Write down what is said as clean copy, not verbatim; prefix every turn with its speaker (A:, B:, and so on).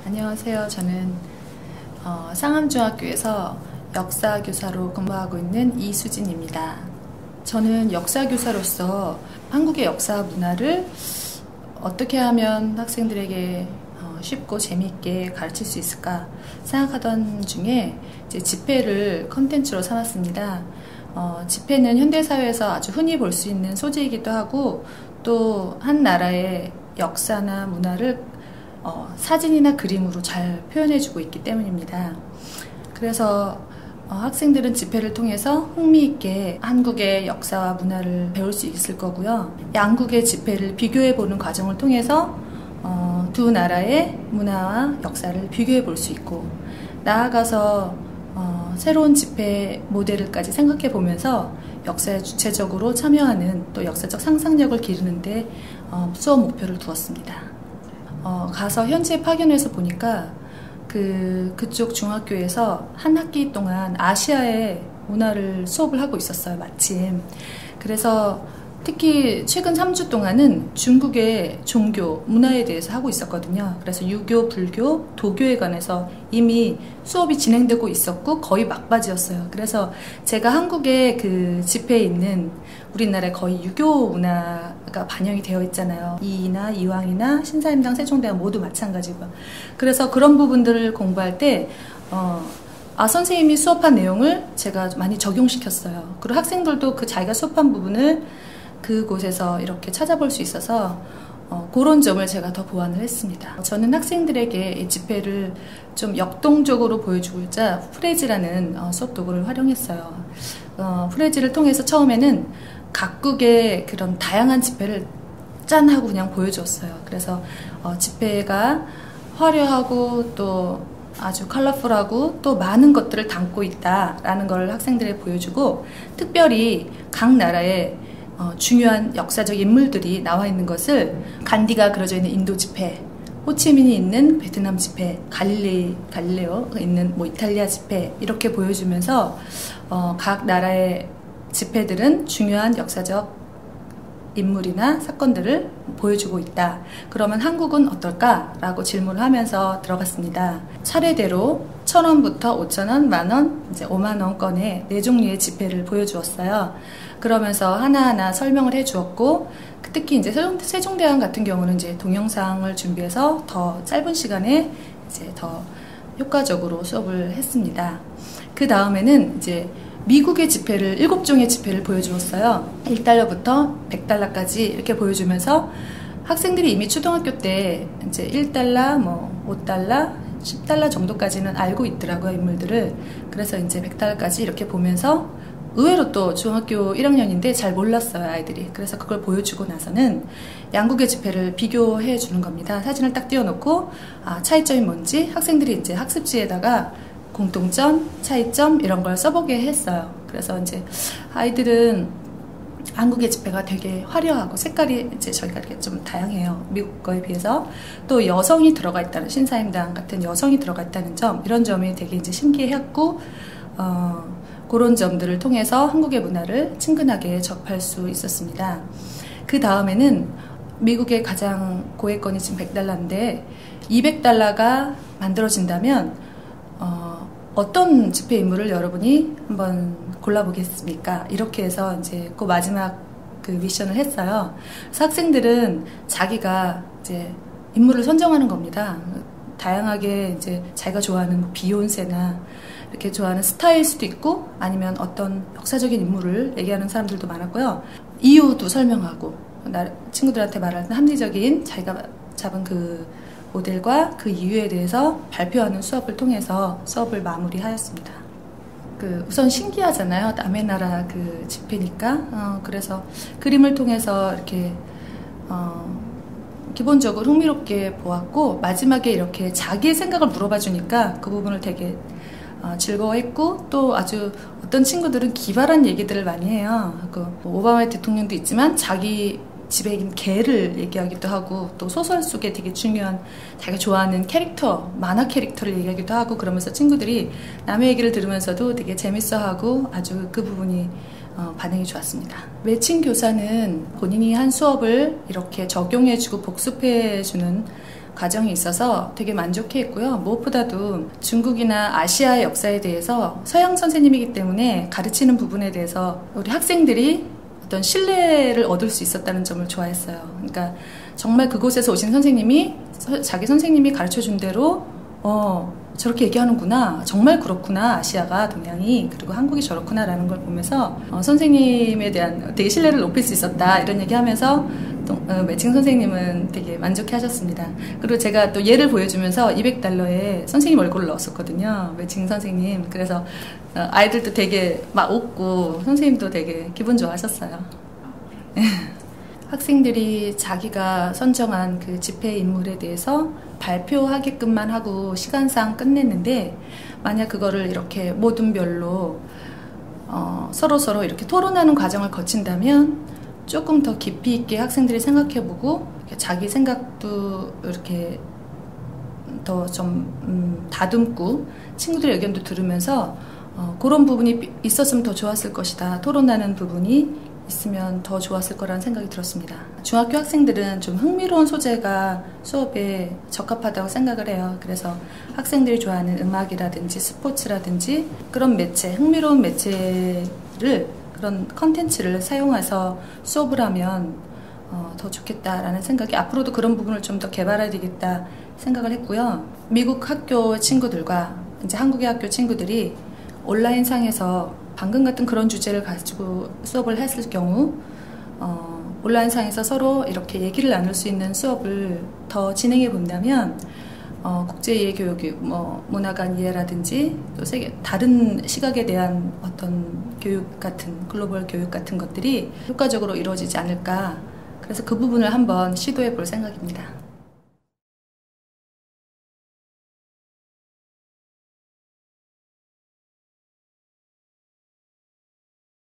A: 안녕하세요. 저는 상암중학교에서 역사교사로 근무하고 있는 이수진입니다. 저는 역사교사로서 한국의 역사 문화를 어떻게 하면 학생들에게 쉽고 재미있게 가르칠 수 있을까 생각하던 중에 이제 집회를 컨텐츠로 삼았습니다. 집회는 현대사회에서 아주 흔히 볼 수 있는 소재이기도 하고 또 한 나라의 역사나 문화를 사진이나 그림으로 잘 표현해주고 있기 때문입니다. 그래서 학생들은 집회를 통해서 흥미있게 한국의 역사와 문화를 배울 수 있을 거고요. 양국의 집회를 비교해보는 과정을 통해서 두 나라의 문화와 역사를 비교해 볼 수 있고 나아가서 새로운 집회 모델을까지 생각해 보면서 역사에 주체적으로 참여하는 또 역사적 상상력을 기르는데 수업 목표를 두었습니다. 가서 현지에 파견해서 보니까 그쪽 중학교에서 한 학기 동안 아시아의 문화를 수업을 하고 있었어요, 마침. 그래서 특히 최근 3주 동안은 중국의 종교, 문화에 대해서 하고 있었거든요. 그래서 유교, 불교, 도교에 관해서 이미 수업이 진행되고 있었고 거의 막바지였어요. 그래서 제가 한국의 그 집회에 있는 우리나라의 거의 유교 문화가 반영이 되어 있잖아요. 이이나 이황이나 신사임당, 세종대왕 모두 마찬가지고. 그래서 그런 부분들을 공부할 때 선생님이 수업한 내용을 제가 많이 적용시켰어요. 그리고 학생들도 그 자기가 수업한 부분을 그곳에서 이렇게 찾아볼 수 있어서 그런 점을 제가 더 보완을 했습니다. 저는 학생들에게 이 집회를 좀 역동적으로 보여주고자 프레지라는 수업 도구를 활용했어요. 프레지를 통해서 처음에는 각국의 그런 다양한 집회를 짠 하고 그냥 보여주었어요. 그래서 집회가 화려하고 또 아주 컬러풀하고 또 많은 것들을 담고 있다라는 걸 학생들에게 보여주고 특별히 각 나라의 중요한 역사적 인물들이 나와 있는 것을 간디가 그려져 있는 인도 집회, 호치민이 있는 베트남 집회, 갈릴레오가 있는 이탈리아 집회 이렇게 보여주면서 각 나라의 집회들은 중요한 역사적 인물이나 사건들을 보여주고 있다. 그러면 한국은 어떨까라고 질문을 하면서 들어갔습니다. 차례대로 1,000원부터 5,000원, 만원, 이제 50,000원권의 4종류의 지폐를 보여주었어요. 그러면서 하나하나 설명을 해주었고, 특히 이제 세종대왕 같은 경우는 이제 동영상을 준비해서 더 짧은 시간에 이제 더 효과적으로 수업을 했습니다. 그 다음에는 이제 미국의 지폐를 7종의 지폐를 보여주었어요. 1달러부터 100달러까지 이렇게 보여주면서 학생들이 이미 초등학교 때 이제 1달러, 5달러, 10달러 정도까지는 알고 있더라고요, 인물들을. 그래서 이제 100달러까지 이렇게 보면서 의외로 또 중학교 1학년인데 잘 몰랐어요, 아이들이. 그래서 그걸 보여주고 나서는 양국의 지폐를 비교해 주는 겁니다. 사진을 딱 띄워놓고 차이점이 뭔지 학생들이 이제 학습지에다가 공통점, 차이점 이런 걸 써보게 했어요. 그래서 이제 아이들은 한국의 집회가 되게 화려하고 색깔이 이제 저희가 이렇게 좀 다양해요. 미국 거에 비해서. 또 여성이 들어가 있다는, 신사임당 같은 여성이 들어가 있다는 점, 이런 점이 되게 이제 신기했고, 그런 점들을 통해서 한국의 문화를 친근하게 접할 수 있었습니다. 그 다음에는 미국의 가장 고액권이 지금 100달러인데 200달러가 만들어진다면 어떤 집회 인물을 여러분이 한번 골라보겠습니까? 이렇게 해서 이제 그 마지막 그 미션을 했어요. 그래서 학생들은 자기가 이제 인물을 선정하는 겁니다. 다양하게 이제 자기가 좋아하는 비욘세나 이렇게 좋아하는 스타일 수도 있고 아니면 어떤 역사적인 인물을 얘기하는 사람들도 많았고요. 이유도 설명하고 친구들한테 말하는 합리적인 자기가 잡은 그 모델과 그 이유에 대해서 발표하는 수업을 통해서 수업을 마무리하였습니다. 우선 신기하잖아요. 남의 나라 그 집회니까. 그래서 그림을 통해서 이렇게 기본적으로 흥미롭게 보았고 마지막에 이렇게 자기의 생각을 물어봐 주니까 그 부분을 되게 즐거워했고 또 아주 어떤 친구들은 기발한 얘기들을 많이 해요. 오바마 대통령도 있지만 자기 집에 있는 개를 얘기하기도 하고 또 소설 속에 되게 중요한 자기가 좋아하는 캐릭터, 만화 캐릭터를 얘기하기도 하고 그러면서 친구들이 남의 얘기를 들으면서도 되게 재밌어하고 아주 그 부분이 반응이 좋았습니다. 매칭 교사는 본인이 한 수업을 이렇게 적용해주고 복습해주는 과정이 있어서 되게 만족해했고요. 무엇보다도 중국이나 아시아의 역사에 대해서 서양 선생님이기 때문에 가르치는 부분에 대해서 우리 학생들이 어떤 신뢰를 얻을 수 있었다는 점을 좋아했어요. 그러니까 정말 그곳에서 오신 선생님이 자기 선생님이 가르쳐준 대로 저렇게 얘기하는구나, 정말 그렇구나, 아시아가, 동양이, 그리고 한국이 저렇구나 라는 걸 보면서 선생님에 대한 되게 신뢰를 높일 수 있었다 이런 얘기하면서 매칭 선생님은 되게 만족해 하셨습니다. 그리고 제가 또 예를 보여주면서 $200에 선생님 얼굴을 넣었었거든요, 매칭 선생님. 그래서 아이들도 되게 막 웃고 선생님도 되게 기분 좋아하셨어요. 학생들이 자기가 선정한 그 집회 인물에 대해서 발표하게끔만 하고 시간상 끝냈는데, 만약 그거를 이렇게 모든 별로 서로 이렇게 토론하는 과정을 거친다면 조금 더 깊이 있게 학생들이 생각해보고 자기 생각도 이렇게 더 좀 다듬고 친구들의 의견도 들으면서 그런 부분이 있었으면 더 좋았을 것이다, 토론하는 부분이 있으면 더 좋았을 거라는 생각이 들었습니다. 중학교 학생들은 좀 흥미로운 소재가 수업에 적합하다고 생각을 해요. 그래서 학생들이 좋아하는 음악이라든지 스포츠라든지 그런 매체, 흥미로운 매체를, 그런 컨텐츠를 사용해서 수업을 하면 더 좋겠다라는 생각이, 앞으로도 그런 부분을 좀 더 개발해야 되겠다 생각을 했고요. 미국 학교 친구들과 이제 한국의 학교 친구들이 온라인상에서 방금 같은 그런 주제를 가지고 수업을 했을 경우 온라인상에서 서로 이렇게 얘기를 나눌 수 있는 수업을 더 진행해 본다면 국제이해 교육이 문화간 이해라든지 또 세계 다른 시각에 대한 어떤 교육 같은, 글로벌 교육 같은 것들이 효과적으로 이루어지지 않을까, 그래서 그 부분을 한번 시도해 볼 생각입니다.